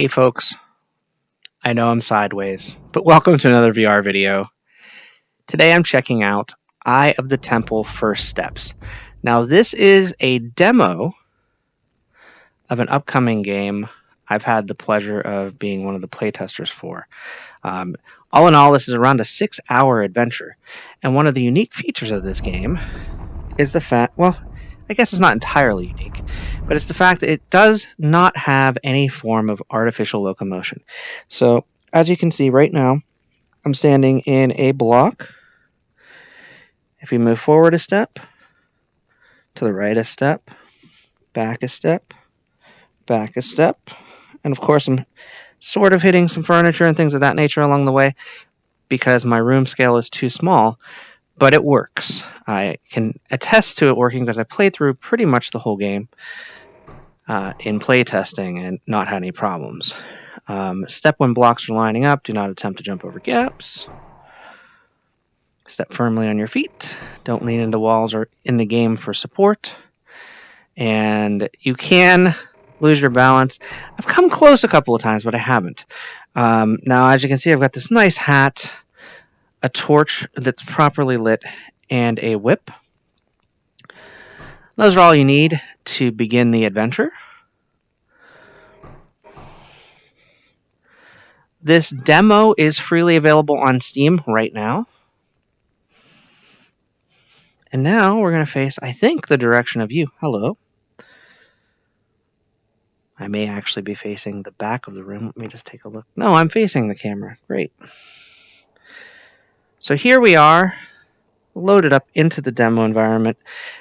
Hey folks, I know I'm sideways, but welcome to another VR video. Today I'm checking out Eye of the Temple First Steps. Now this is a demo of an upcoming game I've had the pleasure of being one of the playtesters for. Um, all in all, this is around a 6-hour adventure, and one of the unique features of this game is the fact, well, I guess it's not entirely unique, but it's the fact that it does not have any form of artificial locomotion. So, as you can see right now, I'm standing in a block. If we move forward a step, to the right a step, back a step, back a step, and of course I'm sort of hitting some furniture and things of that nature along the way because my room scale is too small, but it works. I can attest to it working because I played through pretty much the whole game in playtesting and not had any problems. Step when blocks are lining up, do not attempt to jump over gaps. Step firmly on your feet. Don't lean into walls or in the game for support. And you can lose your balance. I've come close a couple of times, but I haven't. Now, as you can see, I've got this nice hat, a torch that's properly lit, and a whip. Those are all you need to begin the adventure. This demo is freely available on Steam right now. And now we're going to face, I think, the direction of you. Hello. I may actually be facing the back of the room. Let me just take a look. No, I'm facing the camera. Great. So here we are, loaded up into the demo environment.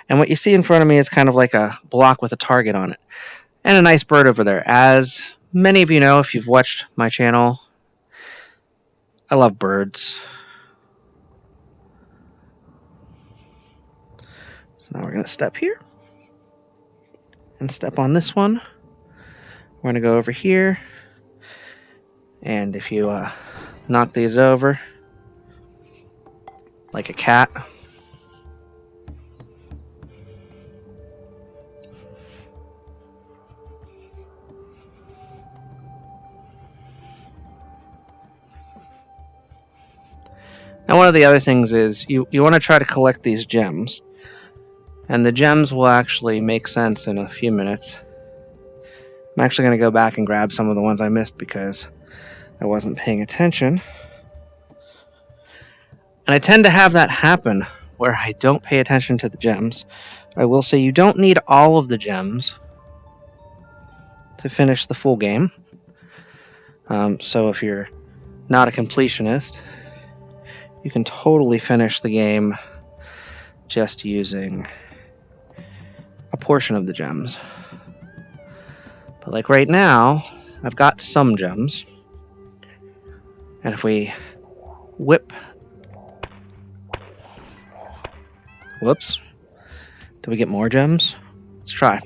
And what you see in front of me is kind of like a block with a target on it. And a nice bird over there. As many of you know, if you've watched my channel, I love birds. So now we're going to step here. And step on this one. We're going to go over here. And if you knock these over, like a cat. Now one of the other things is you want to try to collect these gems. And the gems will actually make sense in a few minutes. I'm actually going to go back and grab some of the ones I missed because I wasn't paying attention. And I tend to have that happen where I don't pay attention to the gems. I will say you don't need all of the gems to finish the full game. So if you're not a completionist, you can totally finish the game just using a portion of the gems. But like right now, I've got some gems. And if we whip... Whoops. Do we get more gems? Let's try.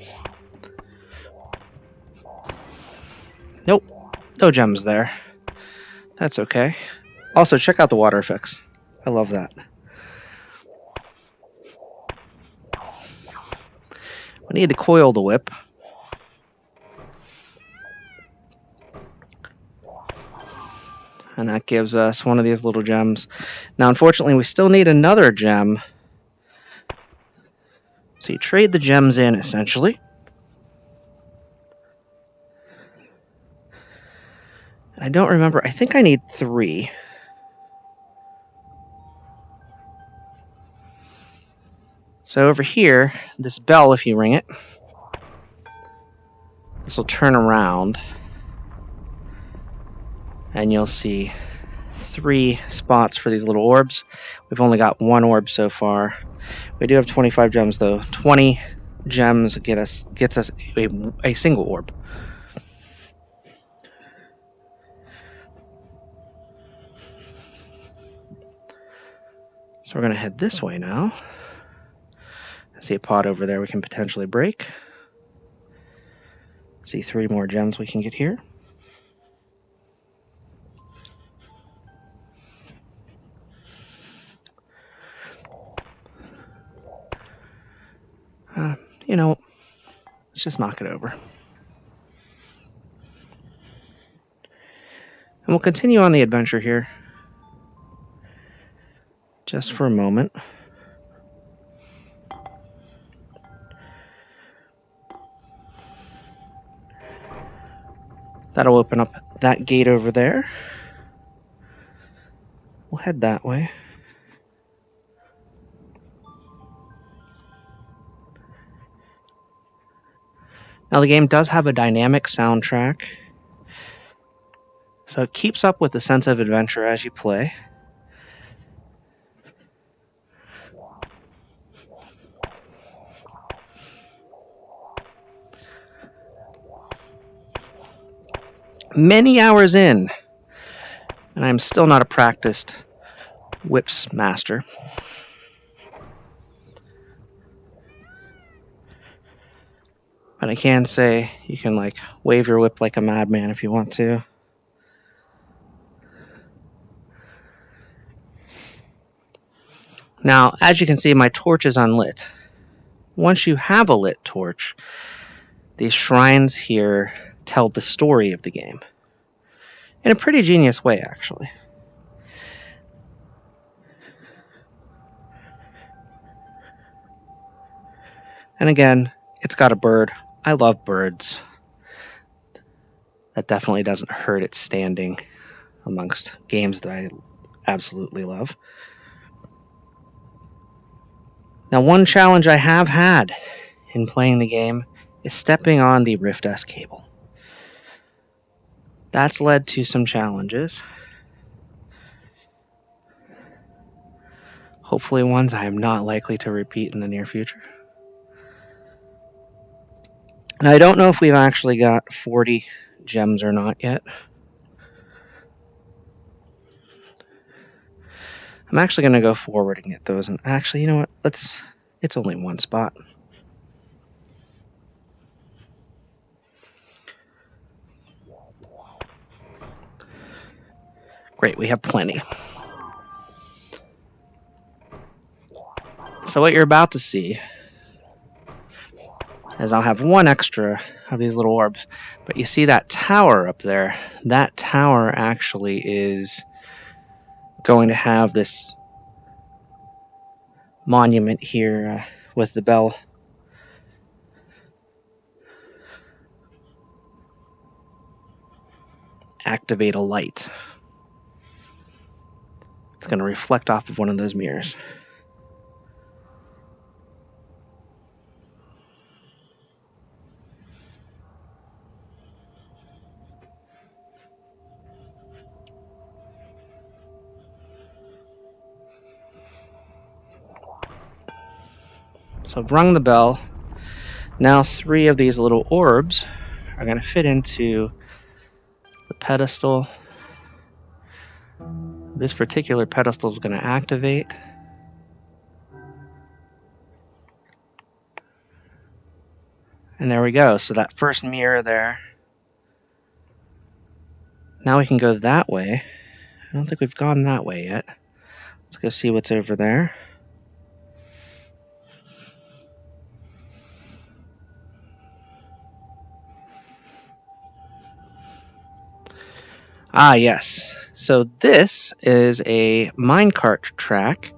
Nope. No gems there. That's okay. Also, check out the water effects. I love that. We need to coil the whip. And that gives us one of these little gems. Now, unfortunately, we still need another gem. So you trade the gems in, essentially. I don't remember. I think I need 3. So over here, this bell, if you ring it, this will turn around. And you'll see 3 spots for these little orbs. We've only got 1 orb so far. We do have 25 gems, though. 20 gems gets us a single orb. So we're going to head this way now. I see a pot over there we can potentially break. See 3 more gems we can get here. You know, let's just knock it over. And we'll continue on the adventure here just for a moment. That'll open up that gate over there. We'll head that way. Now the game does have a dynamic soundtrack, so it keeps up with the sense of adventure as you play. Many hours in, and I'm still not a practiced whips master. But I can say you can like wave your whip like a madman if you want to. Now, as you can see, my torch is unlit. Once you have a lit torch, these shrines here tell the story of the game. In a pretty genius way, actually. And again, it's got a bird. I love birds. That definitely doesn't hurt its standing amongst games that I absolutely love. Now, one challenge I have had in playing the game is stepping on the Rift S cable. That's led to some challenges. Hopefully ones I am not likely to repeat in the near future. And I don't know if we've actually got 40 gems or not yet. I'm actually going to go forward and get those. And actually, you know what? It's only one spot. Great, we have plenty. So what you're about to see is I'll have one extra of these little orbs. But you see that tower up there? That tower actually is going to have this monument here with the bell. Activate a light. It's going to reflect off of one of those mirrors. So I've rung the bell. Now 3 of these little orbs are going to fit into the pedestal. This particular pedestal is going to activate. And there we go. So that first mirror there. Now we can go that way. I don't think we've gone that way yet. Let's go see what's over there. Ah, yes. So this is a Minecart Track.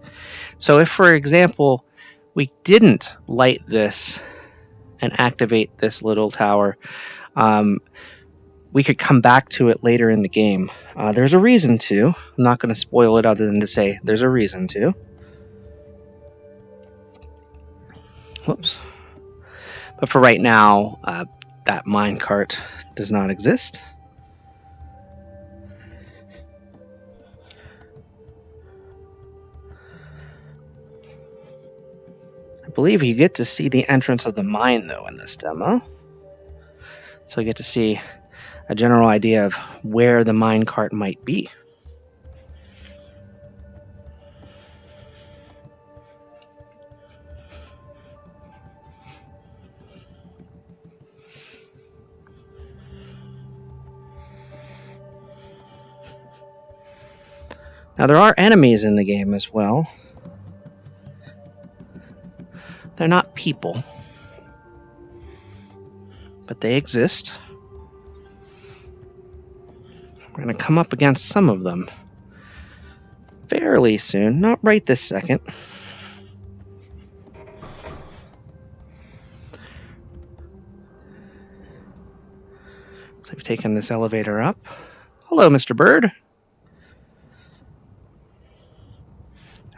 So if, for example, we didn't light this and activate this little tower, we could come back to it later in the game. There's a reason to. I'm not going to spoil it other than to say there's a reason to. Whoops. But for right now, that minecart does not exist. I believe you get to see the entrance of the mine, though, in this demo. So you get to see a general idea of where the minecart might be. Now, there are enemies in the game as well. They're not people, but they exist. We're going to come up against some of them fairly soon, not right this second. So we've taken this elevator up. Hello, Mr. Bird.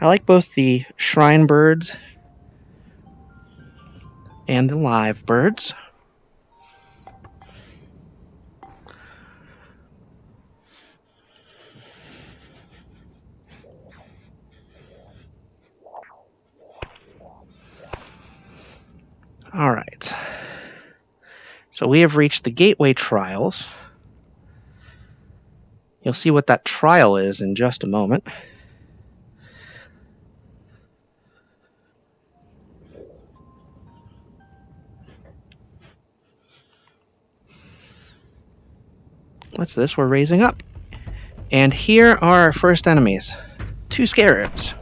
I like both the shrine birds and the live birds. All right. So we have reached the Gateway Trials. You'll see what that trial is in just a moment. What's this? We're raising up. And here are our first enemies. 2 scarabs.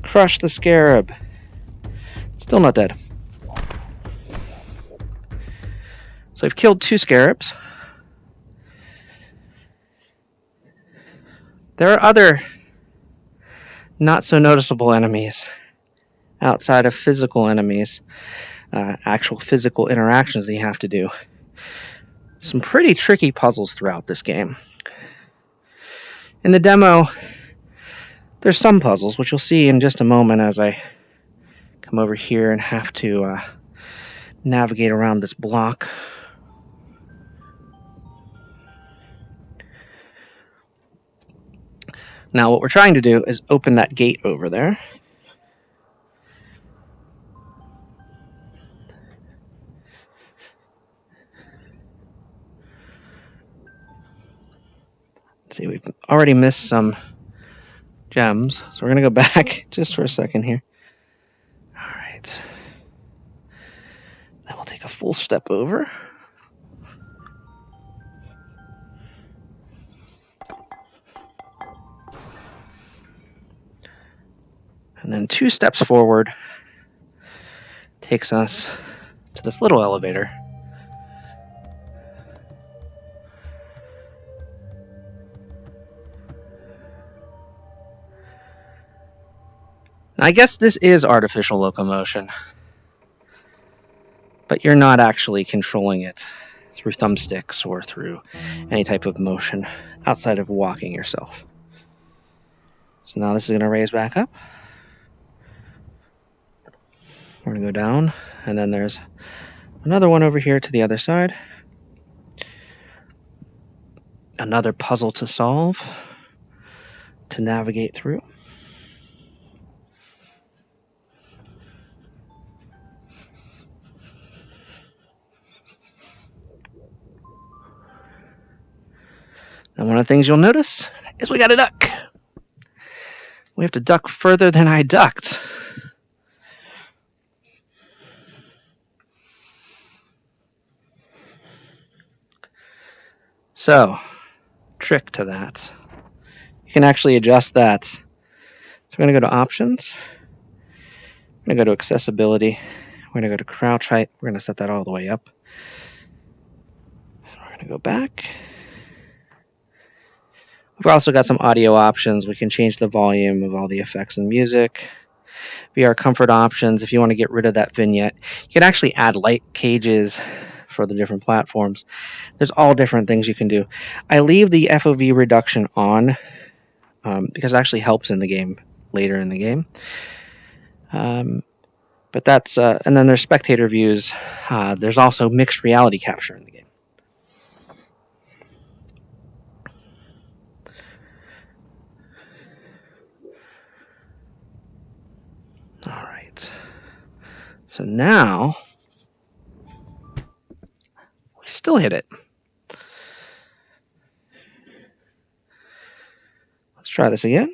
Crush the scarab. Still not dead. So I've killed 2 scarabs. There are other not so noticeable enemies outside of physical enemies, actual physical interactions that you have to do. Some pretty tricky puzzles throughout this game. In the demo, there's some puzzles, which you'll see in just a moment as I come over here and have to navigate around this block. Now what we're trying to do is open that gate over there. Let's see, we've already missed some gems, so we're going to go back just for a second here. All right. Then we'll take a full step over. And then 2 steps forward takes us to this little elevator. Now, I guess this is artificial locomotion, but you're not actually controlling it through thumbsticks or through any type of motion outside of walking yourself. So now this is going to raise back up. We're going to go down, and then there's another one over here to the other side. Another puzzle to solve, to navigate through. And one of the things you'll notice is we got a duck. We have to duck further than I ducked. So, trick to that. You can actually adjust that. So we're going to go to options. We're going to go to accessibility. We're going to go to crouch height. We're going to set that all the way up. We're going to go back. We've also got some audio options. We can change the volume of all the effects and music. VR comfort options. If you want to get rid of that vignette, you can actually add light cages for the different platforms. There's all different things you can do. I leave the FOV reduction on because it actually helps in the game later in the game. But that's and then there's spectator views. There's also mixed reality capture in the game. All right. So now we still hit it. Let's try this again.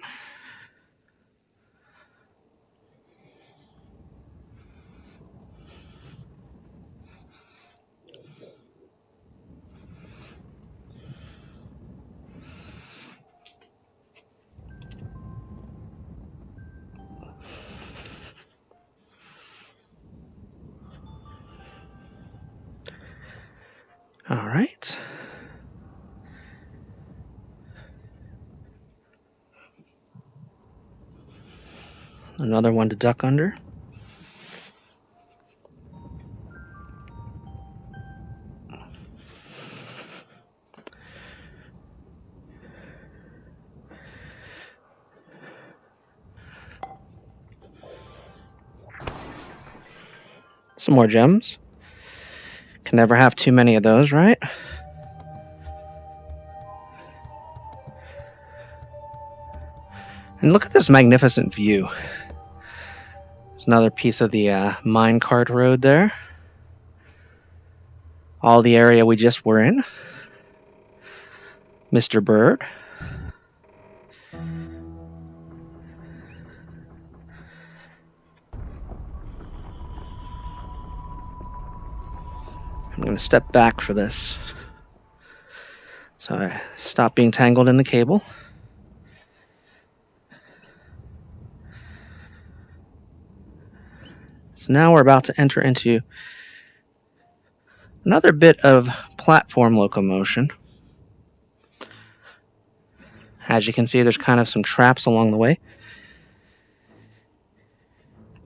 Another one to duck under. Some more gems. Can never have too many of those, right? And look at this magnificent view. There's another piece of the minecart road there. All the area we just were in. Mr. Bird. I'm going to step back for this. So I stop being tangled in the cable. So now we're about to enter into another bit of platform locomotion. As you can see, there's kind of some traps along the way.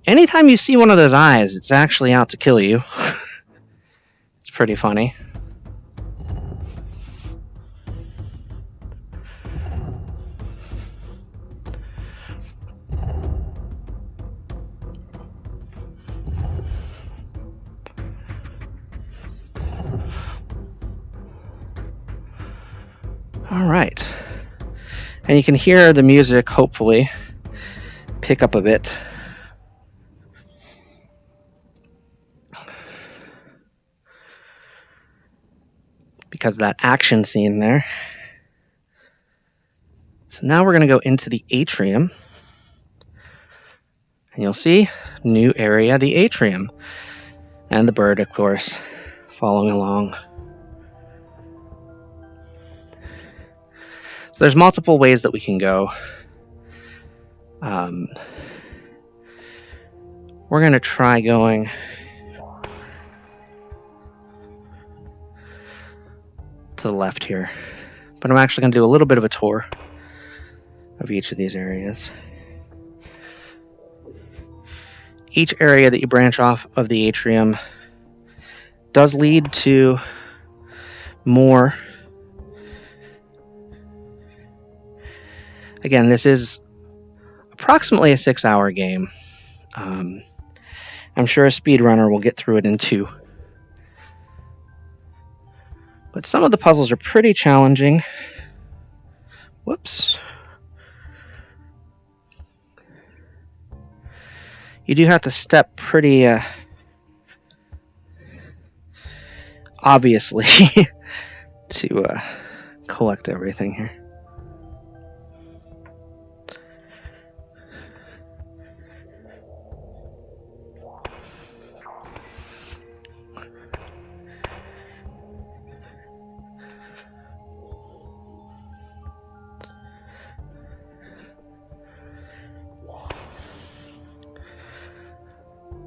Anytime you see one of those eyes, it's actually out to kill you. It's pretty funny. All right. And you can hear the music, hopefully, pick up a bit. Because of that action scene there. So now we're going to go into the Atrium. And you'll see, new area, the Atrium. And the bird, of course, following along. So there's multiple ways that we can go. We're going to try going to the left here. But I'm actually going to do a little bit of a tour of each of these areas. Each area that you branch off of the Atrium does lead to more. Again, this is approximately a 6-hour game. I'm sure a speedrunner will get through it in 2. But some of the puzzles are pretty challenging. Whoops. You do have to step pretty obviously to collect everything here.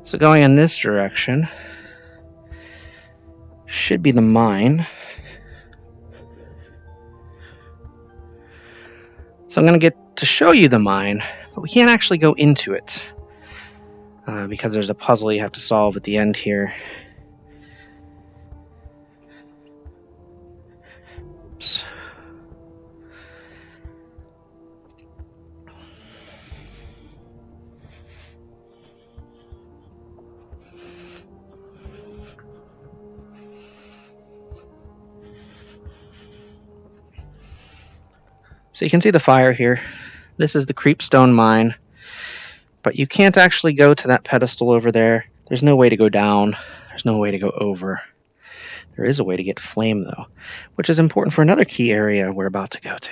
So going in this direction should be the mine. So I'm going to get to show you the mine, but we can't actually go into it because there's a puzzle you have to solve at the end here. Oops. So you can see the fire here. This is the Creepstone Mine, but you can't actually go to that pedestal over there. There's no way to go down. There's no way to go over. There is a way to get flame, though, which is important for another key area we're about to go to.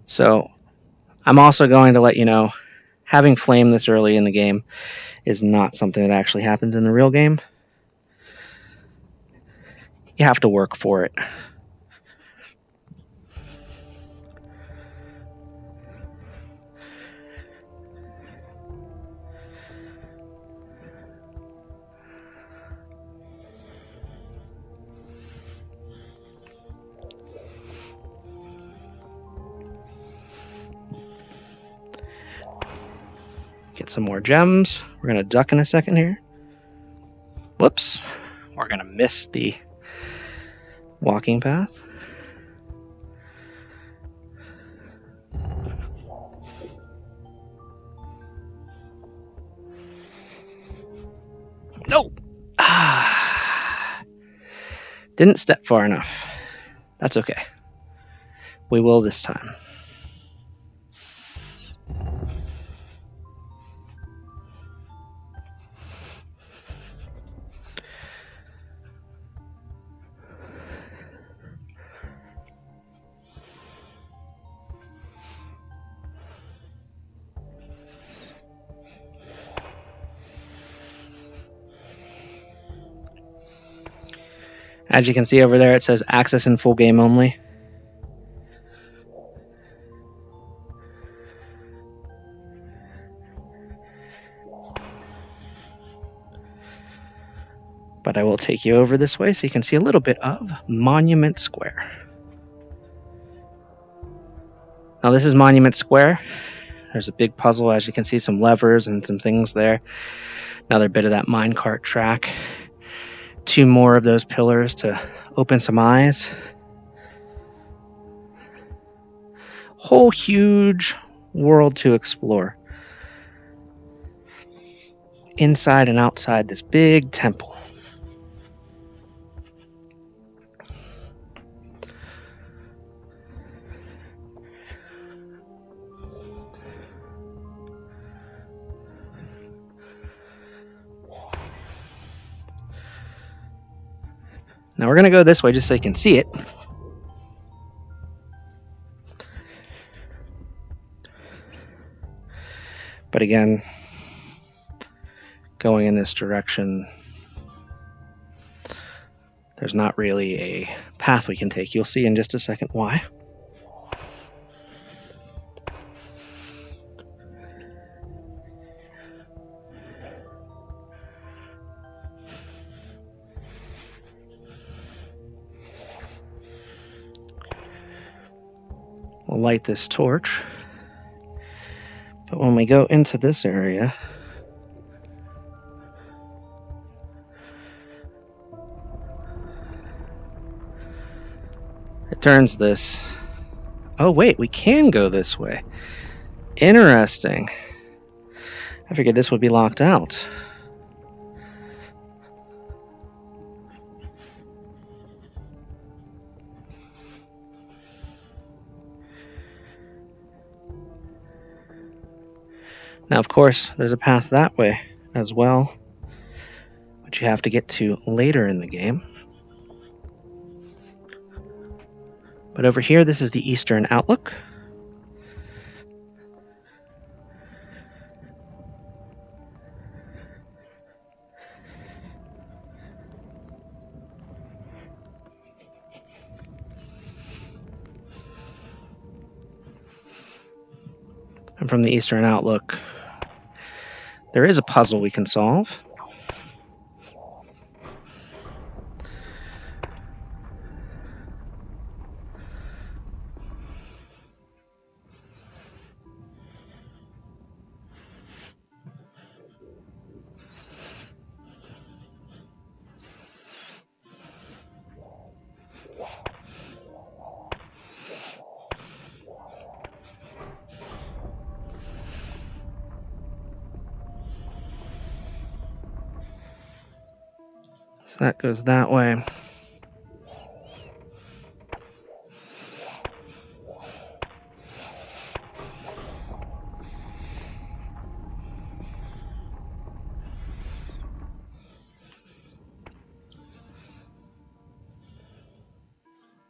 So I'm also going to let you know, having flame this early in the game is not something that actually happens in the real game. You have to work for it. Get some more gems. We're going to duck in a second here. Whoops. We're going to miss the walking path. No! Didn't step far enough. That's okay. We will this time. As you can see over there, it says access in full game only. But I will take you over this way so you can see a little bit of Monument Square. Now this is Monument Square. There's a big puzzle, as you can see, some levers and some things there. Another bit of that minecart track. 2 more of those pillars to open some eyes. Whole huge world to explore. Inside and outside this big temple. Now we're going to go this way just so you can see it. But again, going in this direction, there's not really a path we can take. You'll see in just a second why. We'll light this torch. But when we go into this area, it turns this. Oh wait, we can go this way. Interesting. I figured this would be locked out. Now, of course, there's a path that way as well, which you have to get to later in the game. But over here, this is the eastern outlook. And from the eastern outlook, there is a puzzle we can solve. So that goes that way.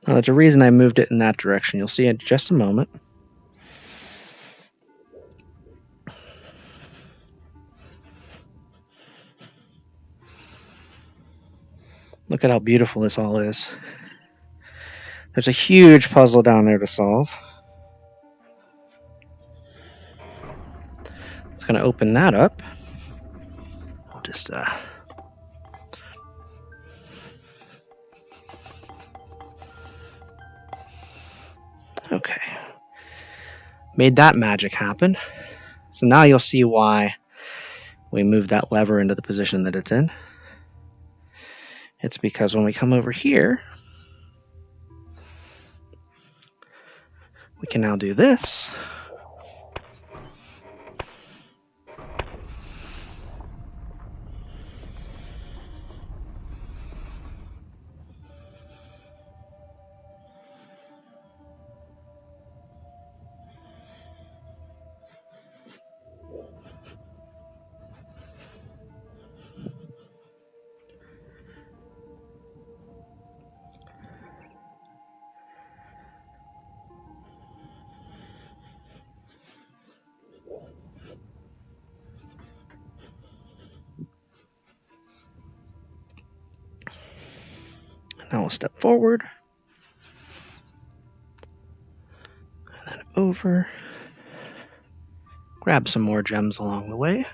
Now, there's a reason I moved it in that direction. You'll see in just a moment. Look at how beautiful this all is. There's a huge puzzle down there to solve. It's going to open that up. I'll just okay. Made that magic happen. So now you'll see why we move that lever into the position that it's in. It's because when we come over here, we can now do this. Now we'll step forward, and then over, grab some more gems along the way.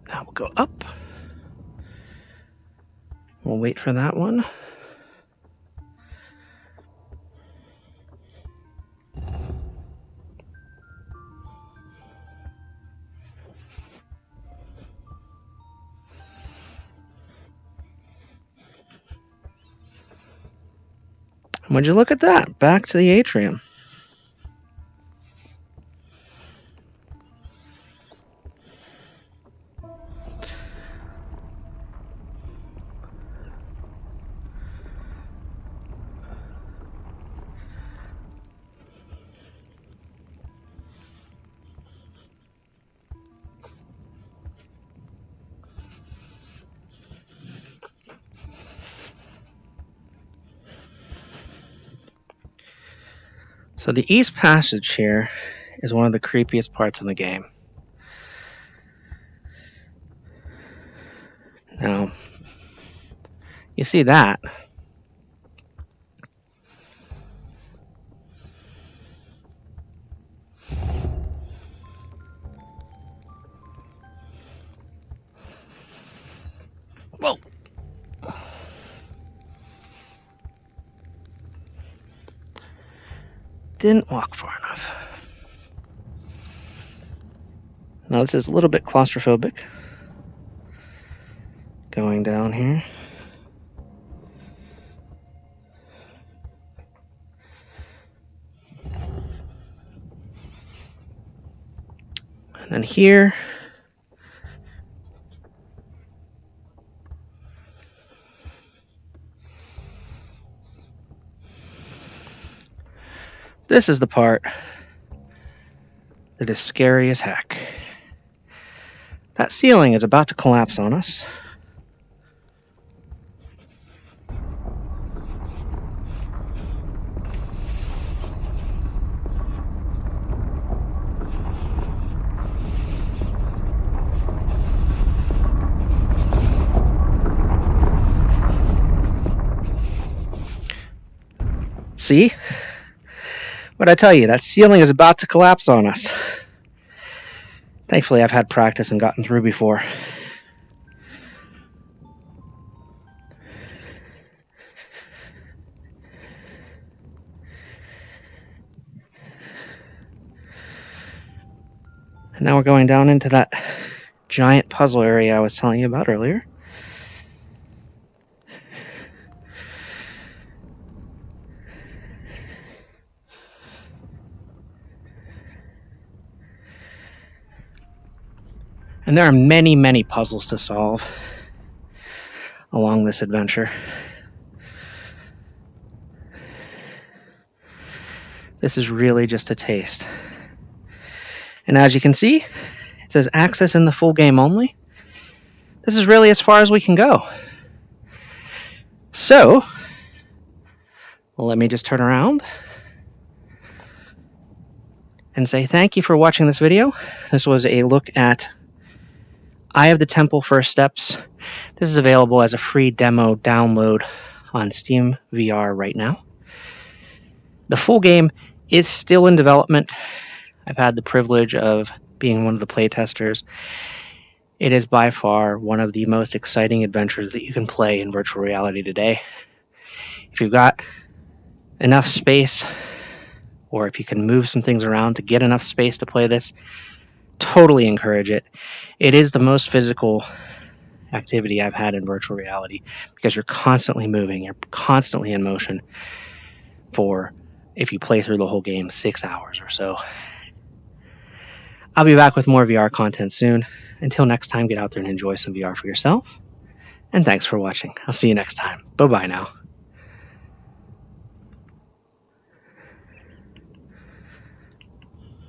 Now we'll go up. We'll wait for that one. And would you look at that? Back to the Atrium. So the East Passage here is one of the creepiest parts in the game. Now, you see that. Whoa. Didn't walk far enough. Now this is a little bit claustrophobic. Going down here. And then here. This is the part that is scary as heck. That ceiling is about to collapse on us. See? What'd I tell you? That ceiling is about to collapse on us. Thankfully, I've had practice and gotten through before. And now we're going down into that giant puzzle area I was telling you about earlier. And there are many, many puzzles to solve along this adventure. This is really just a taste. And as you can see, it says access in the full game only. This is really as far as we can go. So, let me just turn around and say thank you for watching this video. This was a look at Eye of the Temple First Steps. This is available as a free demo download on Steam VR right now. The full game is still in development. I've had the privilege of being one of the playtesters. It is by far one of the most exciting adventures that you can play in virtual reality today. If you've got enough space, or if you can move some things around to get enough space to play this, totally encourage it. It is the most physical activity I've had in virtual reality because you're constantly moving, you're constantly in motion for, if you play through the whole game, 6 hours or so. I'll be back with more VR content soon. Until next time, get out there and enjoy some VR for yourself. And thanks for watching. I'll see you next time. Bye-bye now.